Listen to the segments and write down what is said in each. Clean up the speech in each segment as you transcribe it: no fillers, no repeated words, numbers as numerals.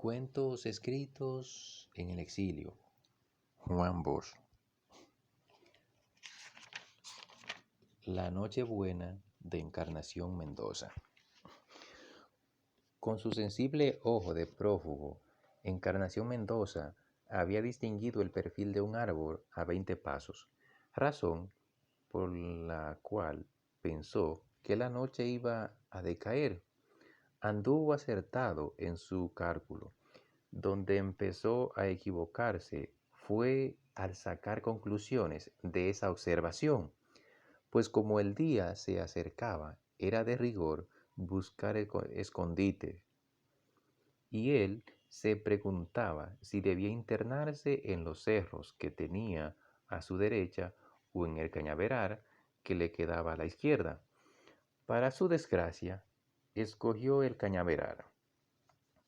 Cuentos escritos en el exilio. Juan Bosch. La Nochebuena de Encarnación Mendoza. Con su sensible ojo de prófugo, Encarnación Mendoza había distinguido el perfil de un árbol a 20 pasos, razón por la cual pensó que la noche iba a decaer. Anduvo acertado en su cálculo. Donde empezó a equivocarse fue al sacar conclusiones de esa observación, pues como el día se acercaba, era de rigor buscar escondite, y él se preguntaba si debía internarse en los cerros que tenía a su derecha o en el cañaveral que le quedaba a la izquierda. Para su desgracia, escogió el cañaveral.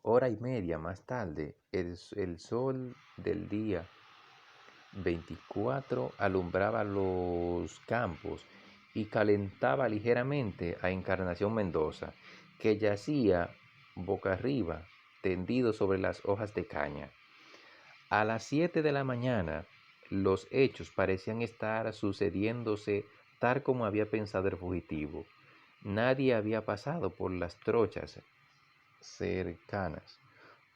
Hora y media más tarde, el sol del día 24 alumbraba los campos y calentaba ligeramente a Encarnación Mendoza, que yacía boca arriba, tendido sobre las hojas de caña. A las 7 de la mañana, los hechos parecían estar sucediéndose tal como había pensado el fugitivo. Nadie había pasado por las trochas cercanas.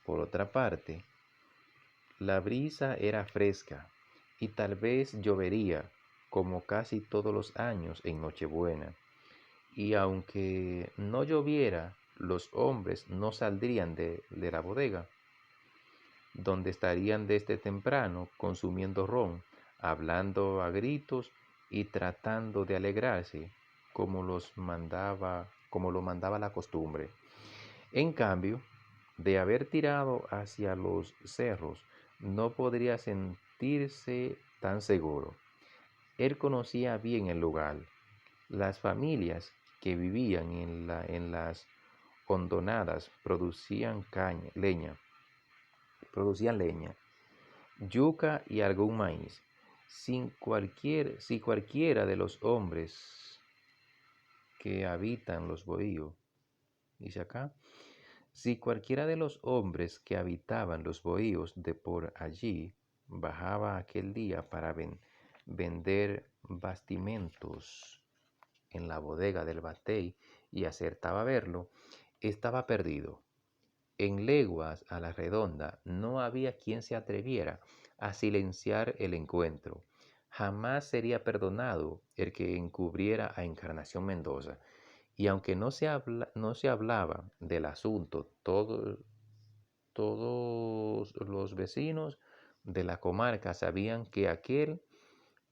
Por otra parte, la brisa era fresca y tal vez llovería, como casi todos los años en Nochebuena. Y aunque no lloviera, los hombres no saldrían de la bodega, donde estarían desde temprano consumiendo ron, hablando a gritos y tratando de alegrarse como lo mandaba la costumbre. En cambio, de haber tirado hacia los cerros, no podría sentirse tan seguro. Él conocía bien el lugar. Las familias que vivían en las hondonadas producían leña, yuca y algún maíz. Si cualquiera de los hombres que habitan los bohíos, dice acá, si cualquiera de los hombres que habitaban los bohíos de por allí bajaba aquel día para vender bastimentos en la bodega del batey y acertaba a verlo, estaba perdido. En leguas a la redonda no había quien se atreviera a silenciar el encuentro. Jamás sería perdonado el que encubriera a Encarnación Mendoza. Y aunque no se hablaba del asunto, todos los vecinos de la comarca sabían que aquel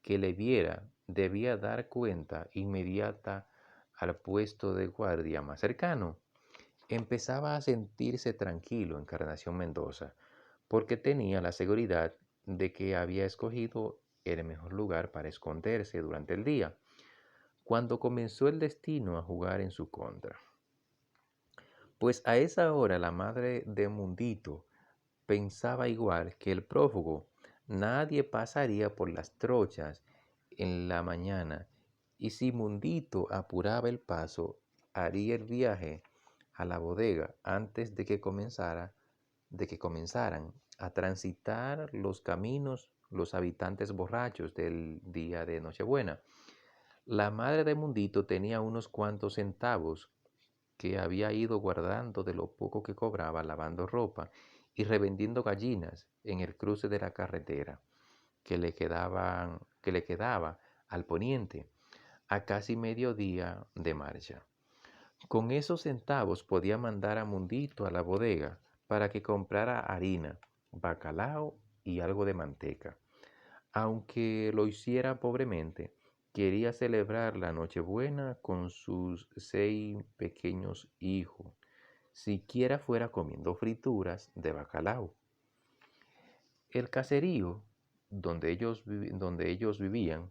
que le viera debía dar cuenta inmediata al puesto de guardia más cercano. Empezaba a sentirse tranquilo Encarnación Mendoza, porque tenía la seguridad de que había escogido el mejor lugar para esconderse durante el día, cuando comenzó el destino a jugar en su contra. Pues a esa hora la madre de Mundito pensaba igual que el prófugo. Nadie pasaría por las trochas en la mañana, y si Mundito apuraba el paso, haría el viaje a la bodega antes de que comenzaran a transitar los caminos los habitantes borrachos del día de Nochebuena. La madre de Mundito tenía unos cuantos centavos que había ido guardando de lo poco que cobraba lavando ropa y revendiendo gallinas en el cruce de la carretera que le quedaba al poniente, a casi medio día de marcha. Con esos centavos podía mandar a Mundito a la bodega para que comprara harina, bacalao y algo de manteca. Aunque lo hiciera pobremente, quería celebrar la Nochebuena con sus 6 pequeños hijos, siquiera fuera comiendo frituras de bacalao. El caserío donde ellos vivían,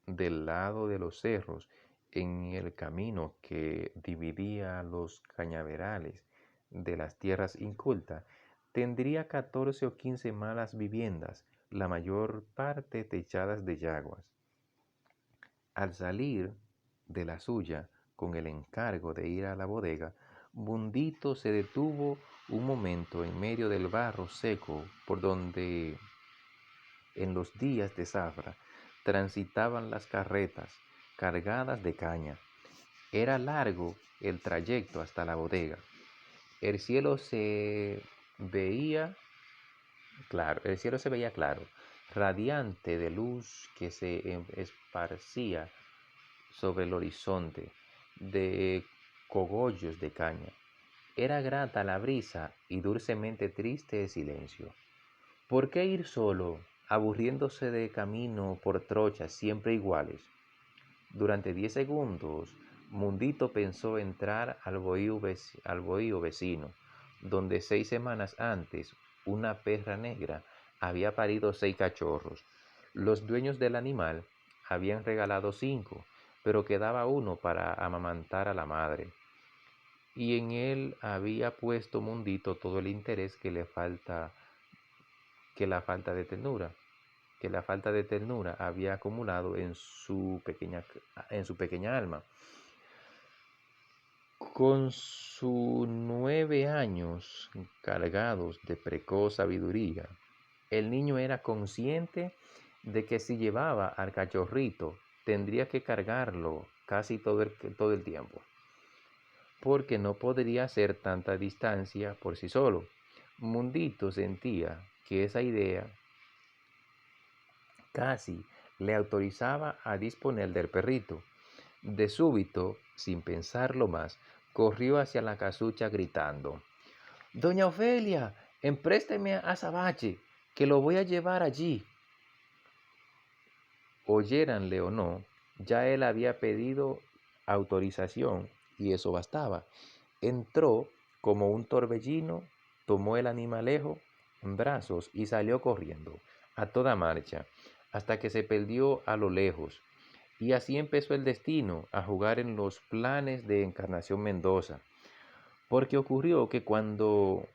del lado de los cerros, en el camino que dividía los cañaverales de las tierras incultas, tendría 14 o 15 malas viviendas, la mayor parte techadas de yaguas. Al salir de la suya con el encargo de ir a la bodega, Mundito se detuvo un momento en medio del barro seco por donde en los días de zafra transitaban las carretas cargadas de caña. Era largo el trayecto hasta la bodega. El cielo se veía claro, radiante de luz que se esparcía sobre el horizonte de cogollos de caña. Era grata la brisa y dulcemente triste el silencio. ¿Por qué ir solo, aburriéndose de camino por trochas siempre iguales? Durante 10 segundos, Mundito pensó entrar al bohío vecino, donde 6 semanas antes una perra negra había parido 6 cachorros. Los dueños del animal habían regalado 5, pero quedaba uno para amamantar a la madre. Y en él había puesto Mundito todo el interés que la falta de ternura, que la falta de ternura había acumulado en su pequeña alma. Con sus 9 años cargados de precoz sabiduría, el niño era consciente de que si llevaba al cachorrito, tendría que cargarlo casi todo el tiempo, porque no podría hacer tanta distancia por sí solo. Mundito sentía que esa idea casi le autorizaba a disponer del perrito. De súbito, sin pensarlo más, corrió hacia la casucha gritando: «Doña Ofelia, emprésteme a Azabache, que lo voy a llevar allí». Oyéranle o no, ya él había pedido autorización y eso bastaba. Entró como un torbellino, tomó el animalejo en brazos y salió corriendo a toda marcha hasta que se perdió a lo lejos. Y así empezó el destino a jugar en los planes de Encarnación Mendoza, porque ocurrió que cuando,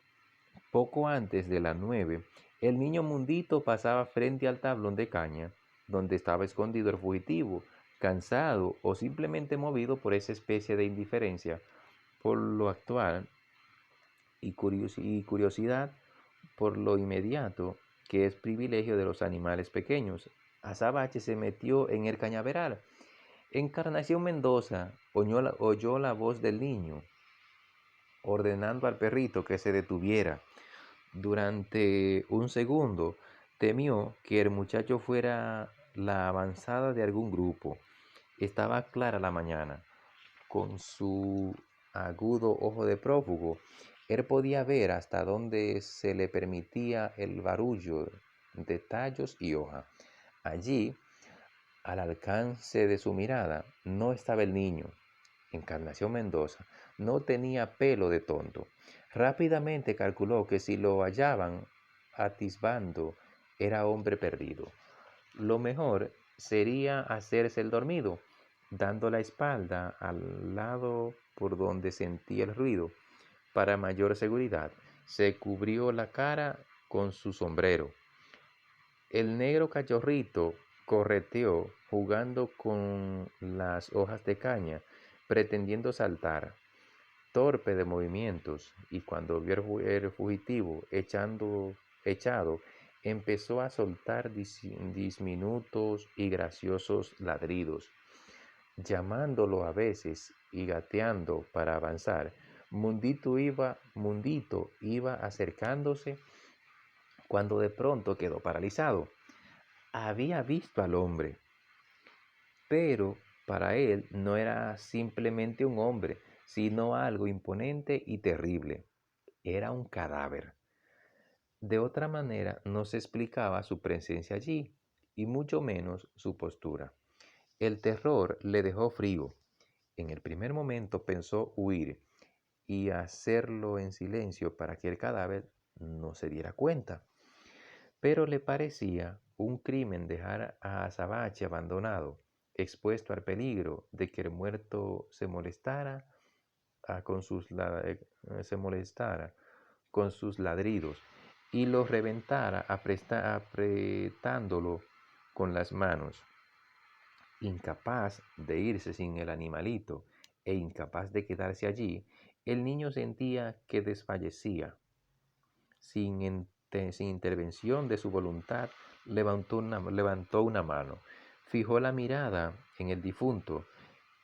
poco antes de las 9, el niño Mundito pasaba frente al tablón de caña, donde estaba escondido el fugitivo, cansado o simplemente movido por esa especie de indiferencia por lo actual y curiosidad por lo inmediato, que es privilegio de los animales pequeños. Azabache se metió en el cañaveral. Encarnación Mendoza oyó la voz del niño, ordenando al perrito que se detuviera. Durante un segundo temió que el muchacho fuera la avanzada de algún grupo. Estaba clara la mañana. Con su agudo ojo de prófugo, él podía ver hasta donde se le permitía el barullo de tallos y hoja. Allí, al alcance de su mirada, no estaba el niño. Encarnación Mendoza no tenía pelo de tonto. Rápidamente calculó que si lo hallaban atisbando era hombre perdido. Lo mejor sería hacerse el dormido, dando la espalda al lado por donde sentía el ruido. Para mayor seguridad, se cubrió la cara con su sombrero. El negro cachorrito correteó jugando con las hojas de caña, pretendiendo saltar, torpe de movimientos, y cuando vio el fugitivo echado, empezó a soltar diminutos y graciosos ladridos, llamándolo a veces y gateando para avanzar. Mundito iba acercándose cuando de pronto quedó paralizado. Había visto al hombre, pero para él no era simplemente un hombre, sino algo imponente y terrible. Era un cadáver. De otra manera no se explicaba su presencia allí, y mucho menos su postura. El terror le dejó frío. En el primer momento pensó huir y hacerlo en silencio para que el cadáver no se diera cuenta. Pero le parecía un crimen dejar a Azabache abandonado, expuesto al peligro de que el muerto se molestara con sus ladridos y lo reventara apretándolo con las manos. Incapaz de irse sin el animalito e incapaz de quedarse allí, El niño sentía que desfallecía. Sin intervención de su voluntad, levantó una mano, fijó la mirada en el difunto,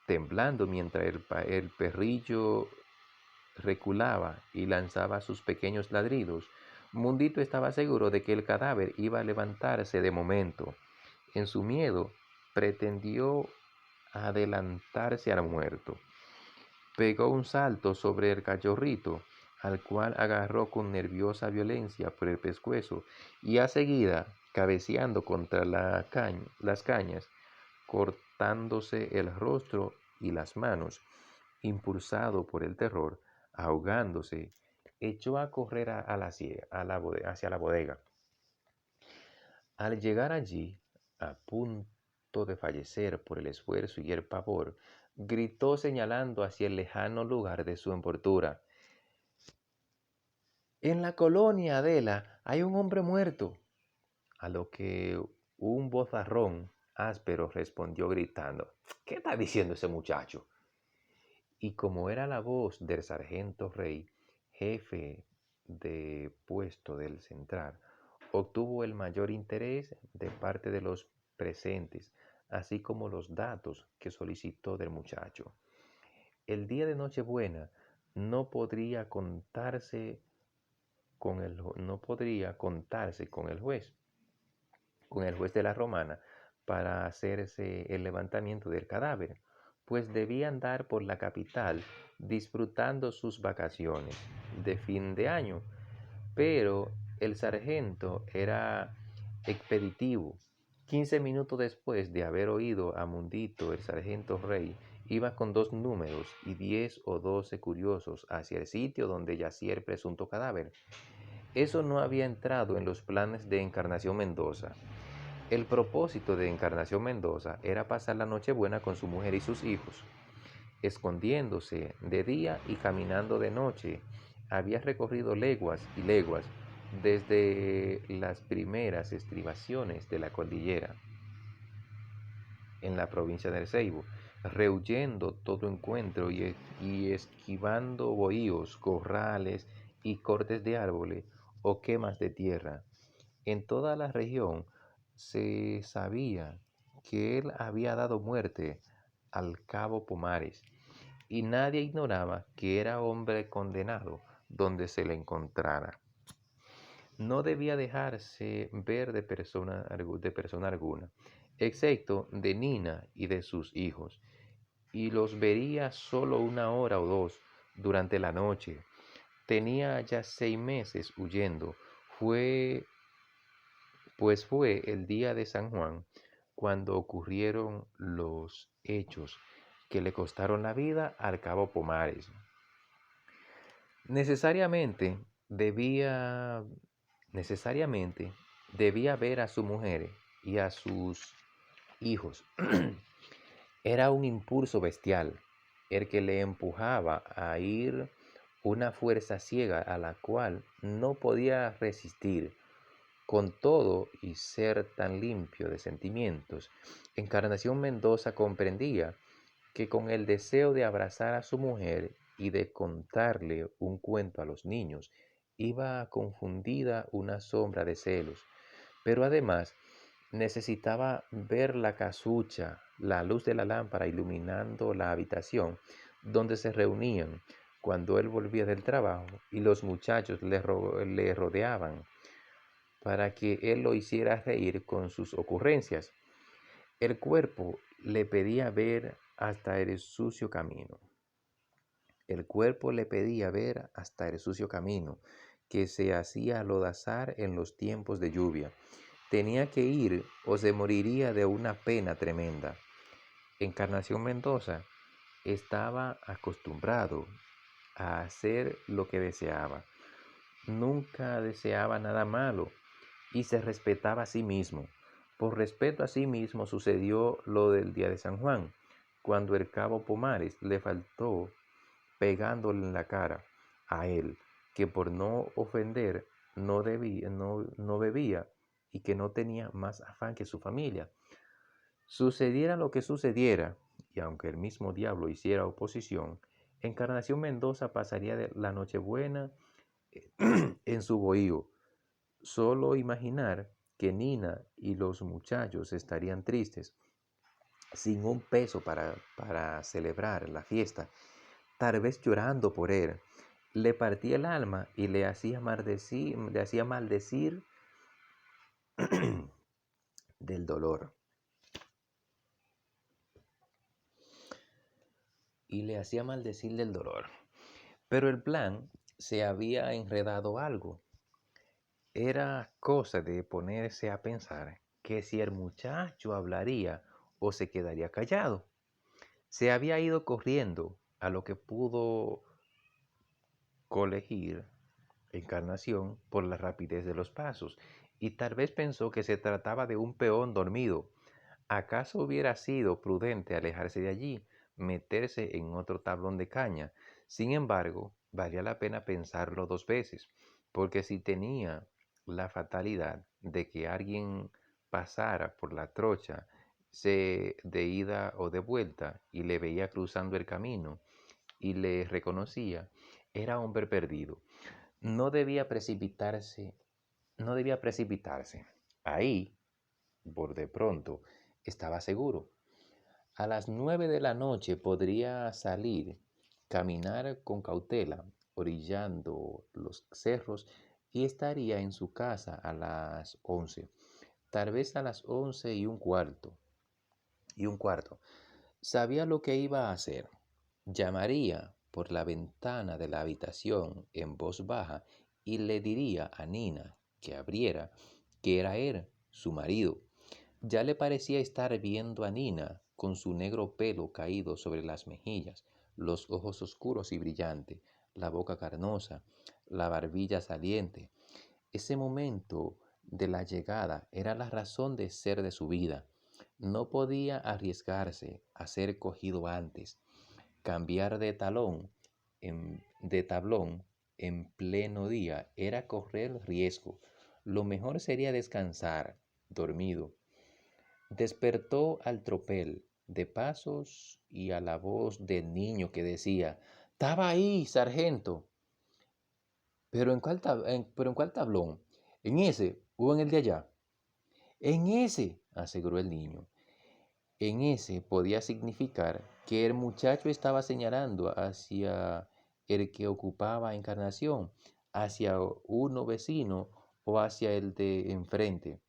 temblando mientras el perrillo reculaba y lanzaba sus pequeños ladridos. Mundito estaba seguro de que el cadáver iba a levantarse de momento. En su miedo, pretendió adelantarse al muerto. Pegó un salto sobre el cachorrito, al cual agarró con nerviosa violencia por el pescuezo y a seguida, cabeceando contra las cañas, cortándose el rostro y las manos, impulsado por el terror, ahogándose, echó a correr hacia la bodega. Al llegar allí, a punto de fallecer por el esfuerzo y el pavor, gritó señalando hacia el lejano lugar de su envoltura: «En la colonia, Adela, hay un hombre muerto». A lo que un vozarrón áspero respondió gritando: «¿Qué está diciendo ese muchacho?». Y como era la voz del sargento Rey, jefe de puesto del central, obtuvo el mayor interés de parte de los presentes, así como los datos que solicitó del muchacho. El día de Nochebuena no podría contarse no podría contarse con el juez de la Romana, para hacerse el levantamiento del cadáver, pues debía andar por la capital disfrutando sus vacaciones de fin de año. Pero el sargento era expeditivo. 15 minutos después de haber oído a Mundito, el sargento Rey iba con 2 números y 10 o 12 curiosos hacia el sitio donde yacía el presunto cadáver. Eso no había entrado en los planes de Encarnación Mendoza. El propósito de Encarnación Mendoza era pasar la Nochebuena con su mujer y sus hijos. Escondiéndose de día y caminando de noche, había recorrido leguas y leguas desde las primeras estribaciones de la cordillera en la provincia del Ceibo, rehuyendo todo encuentro y esquivando bohíos, corrales y cortes de árboles o quemas de tierra. En toda la región se sabía que él había dado muerte al cabo Pomares, y nadie ignoraba que era hombre condenado donde se le encontrara. No debía dejarse ver de persona alguna, excepto de Nina y de sus hijos, y los vería solo 1 hora o 2 durante la noche. Tenía ya 6 meses huyendo. Fue el día de San Juan cuando ocurrieron los hechos que le costaron la vida al cabo Pomares. Necesariamente debía, necesariamente debía ver a su mujer y a sus hijos. Era un impulso bestial el que le empujaba a ir, una fuerza ciega a la cual no podía resistir. Con todo y ser tan limpio de sentimientos, Encarnación Mendoza comprendía que con el deseo de abrazar a su mujer y de contarle un cuento a los niños, iba confundida una sombra de celos. Pero además necesitaba ver la casucha, la luz de la lámpara iluminando la habitación donde se reunían cuando él volvía del trabajo y los muchachos le rodeaban para que él lo hiciera reír con sus ocurrencias. El cuerpo le pedía ver hasta el sucio camino. El cuerpo le pedía ver hasta el sucio camino que se hacía lodazar en los tiempos de lluvia. Tenía que ir o se moriría de una pena tremenda. Encarnación Mendoza estaba acostumbrado a hacer lo que deseaba. Nunca deseaba nada malo y se respetaba a sí mismo. Por respeto a sí mismo sucedió lo del día de San Juan, cuando el cabo Pomares le faltó pegándole en la cara a él, que por no ofender no bebía y que no tenía más afán que su familia. Sucediera lo que sucediera, y aunque el mismo diablo hiciera oposición, Encarnación Mendoza pasaría la Nochebuena en su bohío. Solo imaginar que Nina y los muchachos estarían tristes, sin un peso para celebrar la fiesta, tal vez llorando por él, le partía el alma y le hacía maldecir del dolor. Y le hacía maldecir del dolor. Pero el plan se había enredado algo. Era cosa de ponerse a pensar que si el muchacho hablaría o se quedaría callado. Se había ido corriendo a lo que pudo colegir Encarnación por la rapidez de los pasos, y tal vez pensó que se trataba de un peón dormido. ¿Acaso hubiera sido prudente alejarse de allí, meterse en otro tablón de caña? Sin embargo, valía la pena pensarlo dos veces, porque si tenía la fatalidad de que alguien pasara por la trocha de ida o de vuelta y le veía cruzando el camino y le reconocía, era hombre perdido. No debía precipitarse, no debía precipitarse. Ahí, por de pronto, estaba seguro. A las 9 de la noche podría salir, caminar con cautela, orillando los cerros, y estaría en su casa a las 11, tal vez a las 11:15. Sabía lo que iba a hacer. Llamaría por la ventana de la habitación en voz baja y le diría a Nina que abriera, que era él, su marido. Ya le parecía estar viendo a Nina con su negro pelo caído sobre las mejillas, los ojos oscuros y brillantes, la boca carnosa, la barbilla saliente. Ese momento de la llegada era la razón de ser de su vida. No podía arriesgarse a ser cogido antes. Cambiar de tablón en pleno día era correr riesgo. Lo mejor sería descansar, dormido. Despertó al tropel de pasos y a la voz del niño que decía: «¡Estaba ahí, sargento!». ¿Pero en cuál tablón? ¿En ese o en el de allá? En ese, aseguró el niño. En ese podía significar que el muchacho estaba señalando hacia el que ocupaba Encarnación, hacia uno vecino o hacia el de enfrente.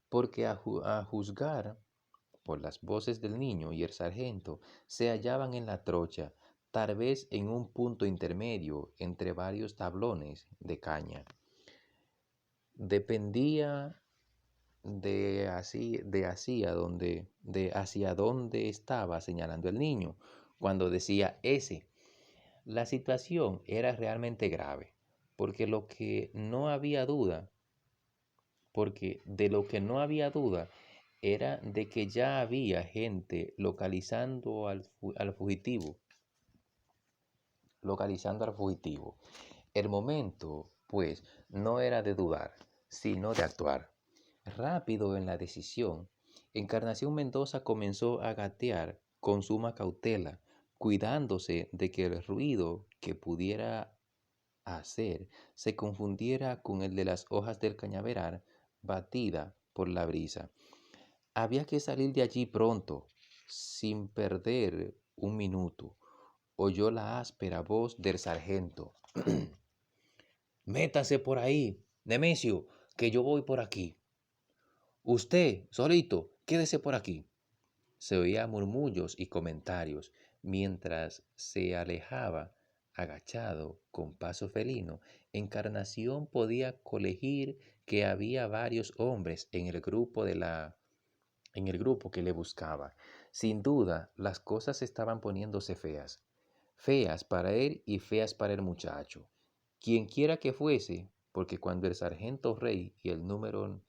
Porque a juzgar por las voces del niño y el sargento, se hallaban en la trocha, tal vez en un punto intermedio entre varios tablones de caña. Dependía de hacia dónde estaba señalando el niño cuando decía ese. La situación era realmente grave, porque de lo que no había duda era de que ya había gente localizando al fugitivo. El momento, pues, no era de dudar, sino de actuar. Rápido en la decisión, Encarnación Mendoza comenzó a gatear con suma cautela, cuidándose de que el ruido que pudiera hacer se confundiera con el de las hojas del cañaveral batida por la brisa. Había que salir de allí pronto, sin perder un minuto. Oyó la áspera voz del sargento. «Métase por ahí, Nemesio, que yo voy por aquí». «Usted, solito, quédese por aquí». Se oía murmullos y comentarios mientras se alejaba, agachado, con paso felino. Encarnación podía colegir que había varios hombres en el grupo que le buscaba. Sin duda, las cosas estaban poniéndose feas. Feas para él y feas para el muchacho. Quienquiera que fuese, porque cuando el sargento Rey y el número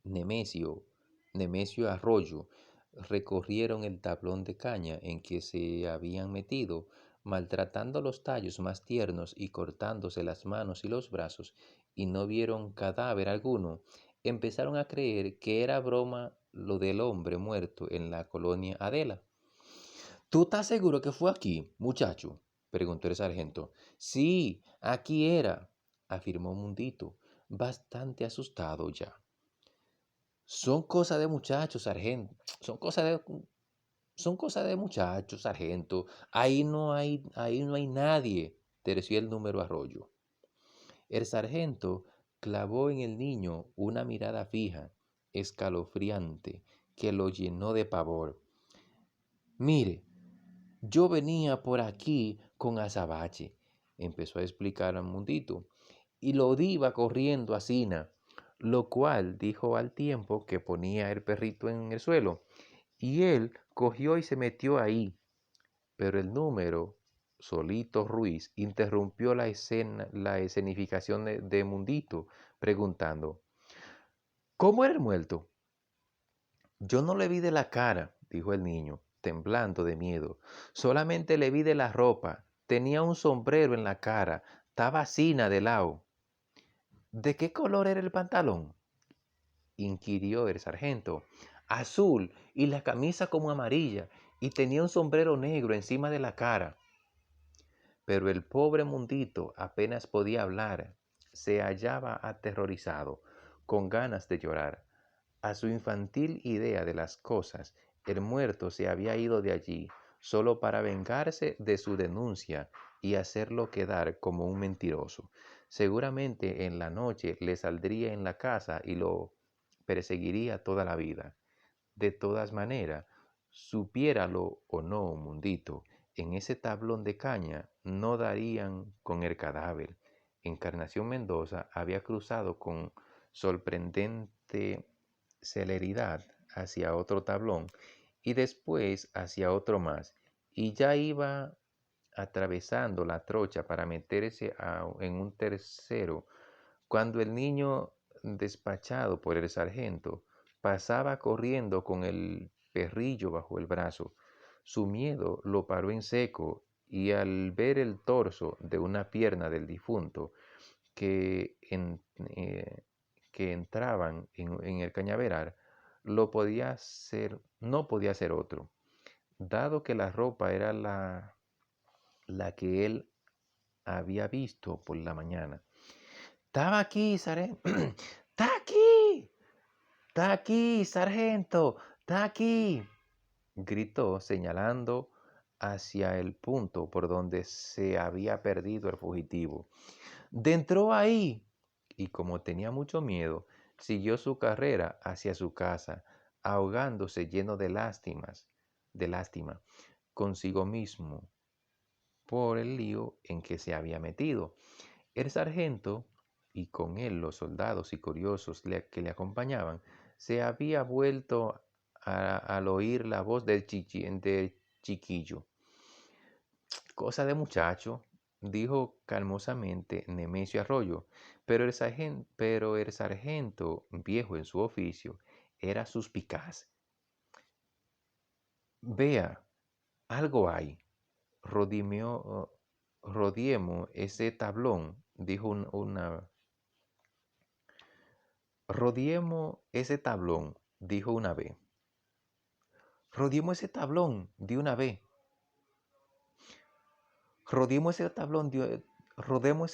Nemesio Arroyo recorrieron el tablón de caña en que se habían metido, maltratando los tallos más tiernos y cortándose las manos y los brazos, y no vieron cadáver alguno, empezaron a creer que era broma lo del hombre muerto en la colonia Adela. ¿Tú estás seguro que fue aquí, muchacho? Preguntó el sargento. Sí, aquí era, afirmó Mundito, bastante asustado ya. Son cosas de muchachos, sargento. Son cosas de muchachos, sargento. Ahí no hay nadie, terció el número Arroyo. El sargento clavó en el niño una mirada fija, escalofriante, que lo llenó de pavor. Mire, yo venía por aquí con azabache, empezó a explicar al Mundito, y lo iba corriendo a Sina, lo cual dijo al tiempo que ponía el perrito en el suelo, y él cogió y se metió ahí. Pero el número Solito Ruiz interrumpió la escenificación de Mundito, preguntando, ¿cómo era el muerto? Yo no le vi de la cara, dijo el niño, temblando de miedo. Solamente le vi de la ropa. Tenía un sombrero en la cara. Estaba sina de lado. ¿De qué color era el pantalón? Inquirió el sargento. Azul y la camisa como amarilla, y tenía un sombrero negro encima de la cara. Pero el pobre Mundito apenas podía hablar. Se hallaba aterrorizado, con ganas de llorar. A su infantil idea de las cosas, el muerto se había ido de allí solo para vengarse de su denuncia y hacerlo quedar como un mentiroso. Seguramente en la noche le saldría en la casa y lo perseguiría toda la vida. De todas maneras, supiéralo o no, Mundito, en ese tablón de caña no darían con el cadáver. Encarnación Mendoza había cruzado con sorprendente celeridad hacia otro tablón y después hacia otro más, y ya iba atravesando la trocha para meterse en un tercero, cuando el niño, despachado por el sargento, pasaba corriendo con el perrillo bajo el brazo. Su miedo lo paró en seco y al ver el torso de una pierna del difunto que, eh, que entraban en el cañaveral, no podía ser otro, dado que la ropa era la que él había visto por la mañana. Estaba aquí, sargento. Está aquí. Está aquí, sargento. Está aquí, gritó señalando hacia el punto por donde se había perdido el fugitivo. Dentro ahí. Y como tenía mucho miedo, siguió su carrera hacia su casa, ahogándose lleno de lástima consigo mismo por el lío en que se había metido. El sargento, y con él los soldados y curiosos que le acompañaban, se había vuelto al oír la voz del chiquillo. Cosa de muchacho, dijo calmosamente Nemesio Arroyo, pero el sargento, viejo en su oficio, era suspicaz. Vea, algo hay. Rodiemo ese tablón, dijo Rodiemo ese tablón, dijo una vez. Rodiemo ese tablón de una vez. Rodemos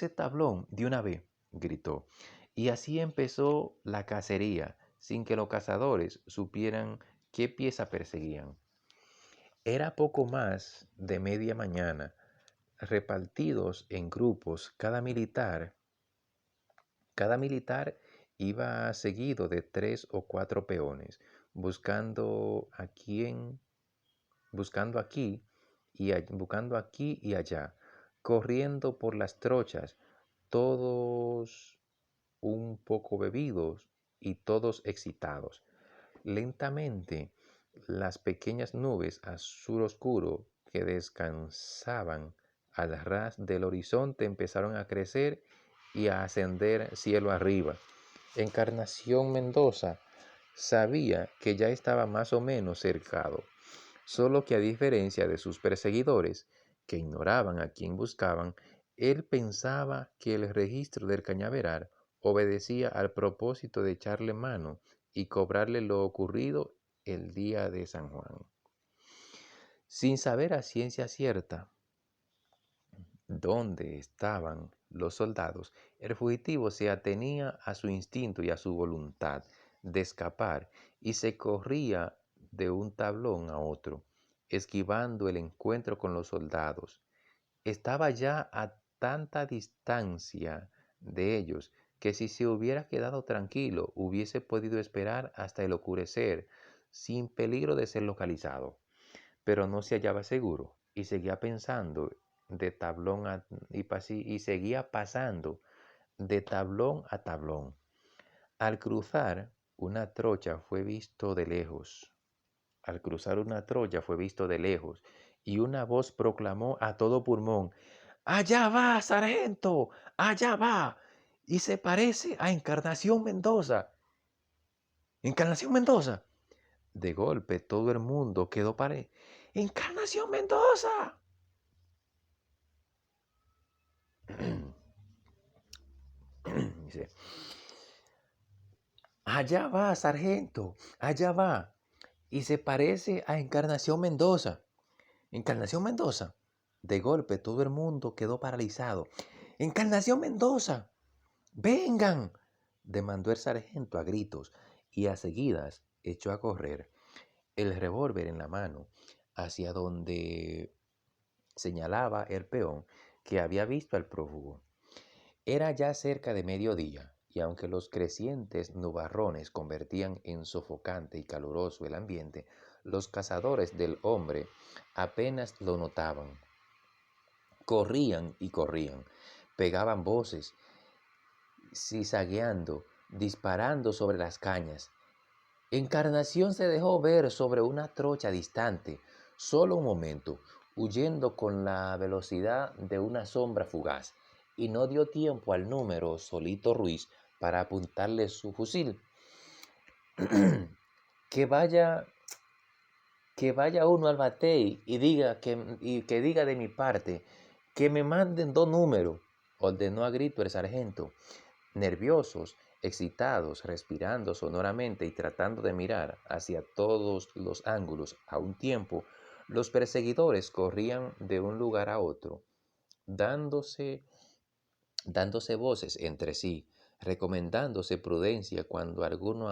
ese tablón de una vez, gritó. Y así empezó la cacería, sin que los cazadores supieran qué pieza perseguían. Era poco más de media mañana, repartidos en grupos, cada militar iba seguido de 3 o 4 peones, buscando aquí y allá, corriendo por las trochas, todos un poco bebidos y todos excitados. Lentamente, las pequeñas nubes azul oscuro que descansaban al ras del horizonte empezaron a crecer y a ascender cielo arriba. Encarnación Mendoza sabía que ya estaba más o menos cercado, solo que a diferencia de sus perseguidores, que ignoraban a quién buscaban, él pensaba que el registro del cañaveral obedecía al propósito de echarle mano y cobrarle lo ocurrido el día de San Juan. Sin saber a ciencia cierta dónde estaban los soldados, el fugitivo se atenía a su instinto y a su voluntad de escapar y se corría de un tablón a otro, esquivando el encuentro con los soldados. Estaba ya a tanta distancia de ellos que si se hubiera quedado tranquilo hubiese podido esperar hasta el oscurecer sin peligro de ser localizado, pero no se hallaba seguro y seguía pensando de tablón y seguía pasando de tablón a tablón. Al cruzar una trocha fue visto de lejos. Al cruzar una trocha fue visto de lejos y una voz proclamó a todo pulmón: «¡Allá va, sargento! ¡Allá va! Y se parece a Encarnación Mendoza». ¡Encarnación Mendoza! De golpe todo el mundo quedó parado. ¡Encarnación Mendoza! Dice: «Allá va, sargento, allá va. Y se parece a Encarnación Mendoza». Encarnación Mendoza. De golpe todo el mundo quedó paralizado. ¡Encarnación Mendoza! ¡Vengan!, demandó el sargento a gritos y a seguidas echó a correr, el revólver en la mano, hacia donde señalaba el peón que había visto al prófugo. Era ya cerca de mediodía, y aunque los crecientes nubarrones convertían en sofocante y caluroso el ambiente, los cazadores del hombre apenas lo notaban. Corrían y corrían, pegaban voces, zigzagueando, disparando sobre las cañas. Encarnación se dejó ver sobre una trocha distante, solo un momento, huyendo con la velocidad de una sombra fugaz, y no dio tiempo al número Solito Ruiz para apuntarle su fusil. que vaya que vaya uno al batey y que diga de mi parte que me manden 2 números, ordenó a grito el sargento. Nerviosos, excitados, respirando sonoramente y tratando de mirar hacia todos los ángulos a un tiempo, los perseguidores corrían de un lugar a otro, dándose, dándose voces entre sí, recomendándose prudencia cuando alguno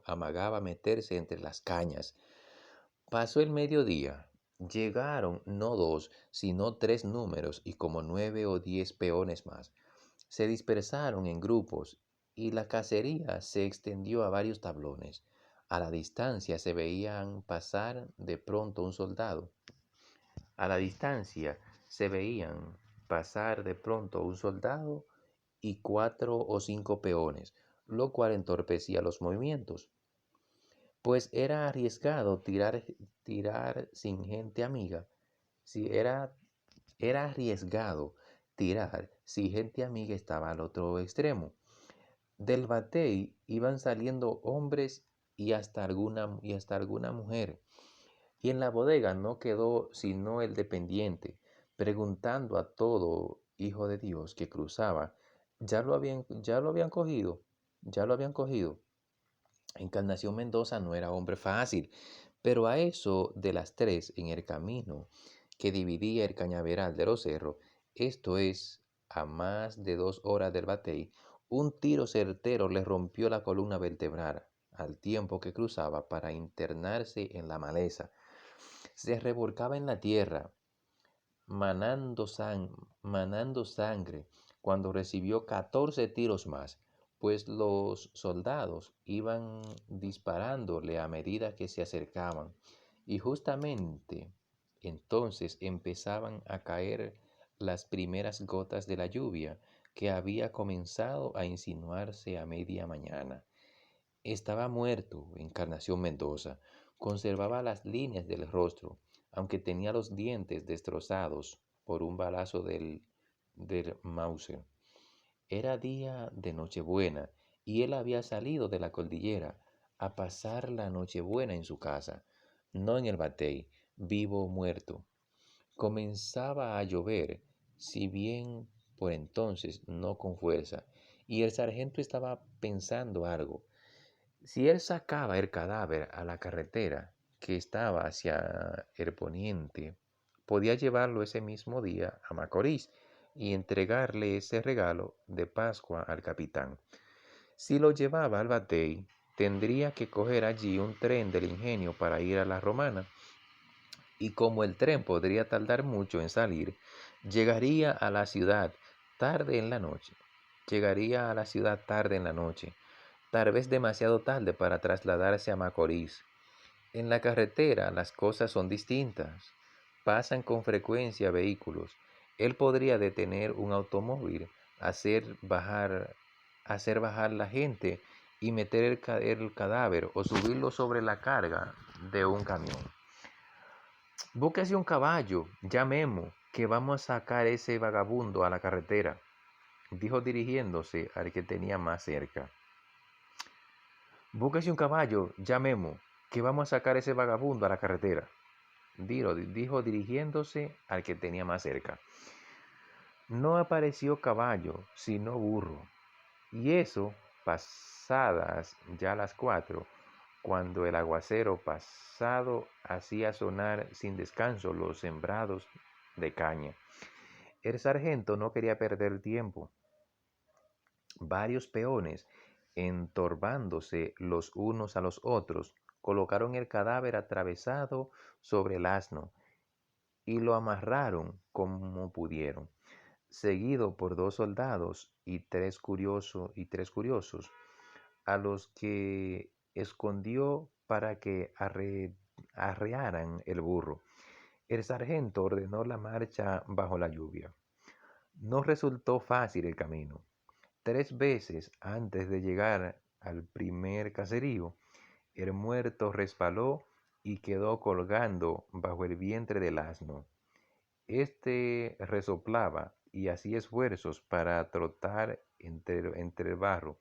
amagaba meterse entre las cañas. Pasó el mediodía. Llegaron no 2, sino 3 números y como 9 o 10 peones más. Se dispersaron en grupos y la cacería se extendió a varios tablones. A la distancia se veían pasar de pronto un soldado. A la distancia se veían pasar de pronto un soldado y 4 o 5 peones, lo cual entorpecía los movimientos, pues era arriesgado tirar sin gente amiga. Si era arriesgado tirar si gente amiga estaba al otro extremo. Del batey iban saliendo hombres y hasta alguna mujer. Y en la bodega no quedó sino el dependiente, preguntando a todo hijo de Dios que cruzaba: ¿Ya lo habían cogido? ¿Ya lo habían cogido? Encarnación Mendoza no era hombre fácil, pero a eso de las 3 en el camino que dividía el cañaveral de los cerros, esto es, a más de 2 horas del batey, un tiro certero le rompió la columna vertebral al tiempo que cruzaba para internarse en la maleza. Se revolcaba en la tierra, manando, manando sangre, cuando recibió 14 tiros más, pues los soldados iban disparándole a medida que se acercaban, y justamente entonces empezaban a caer las primeras gotas de la lluvia que había comenzado a insinuarse a media mañana. Estaba muerto Encarnación Mendoza, conservaba las líneas del rostro, aunque tenía los dientes destrozados por un balazo del Mauser. Era día de Nochebuena y él había salido de la cordillera a pasar la Nochebuena en su casa, no en el batey, vivo o muerto. Comenzaba a llover, si bien por entonces no con fuerza, y el sargento estaba pensando algo. Si él sacaba el cadáver a la carretera que estaba hacia el poniente, podía llevarlo ese mismo día a Macorís y entregarle ese regalo de Pascua al capitán. Si lo llevaba al batey, tendría que coger allí un tren del ingenio para ir a la Romana, y como el tren podría tardar mucho en salir, llegaría a la ciudad tarde en la noche. Llegaría a la ciudad tarde en la noche, tal vez demasiado tarde para trasladarse a Macorís. En la carretera las cosas son distintas. Pasan con frecuencia vehículos. Él podría detener un automóvil, hacer bajar la gente y meter el cadáver o subirlo sobre la carga de un camión. Búsquese un caballo, llamemos, que vamos a sacar ese vagabundo a la carretera, dijo dirigiéndose al que tenía más cerca. Búsquese un caballo, llamemos, que vamos a sacar ese vagabundo a la carretera, dijo dirigiéndose al que tenía más cerca. No apareció caballo, sino burro. Y eso, pasadas ya las 4, cuando el aguacero pasado hacía sonar sin descanso los sembrados de caña. El sargento no quería perder tiempo. Varios peones, entorbándose los unos a los otros, colocaron el cadáver atravesado sobre el asno y lo amarraron como pudieron, seguido por 2 soldados y tres curiosos, a los que escondió para que arrearan el burro. El sargento ordenó la marcha bajo la lluvia. No resultó fácil el camino. 3 veces antes de llegar al primer caserío, el muerto resbaló y quedó colgando bajo el vientre del asno. Este resoplaba y hacía esfuerzos para trotar entre el barro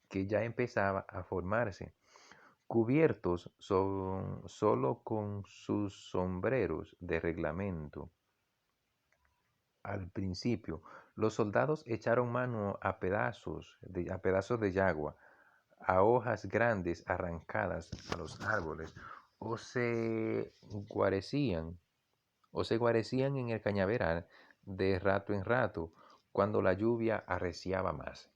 que ya empezaba a formarse, cubiertos solo con sus sombreros de reglamento. Al principio, los soldados echaron mano a pedazos de yagua, a hojas grandes arrancadas a los árboles, o se guarecían, en el cañaveral de rato en rato cuando la lluvia arreciaba más.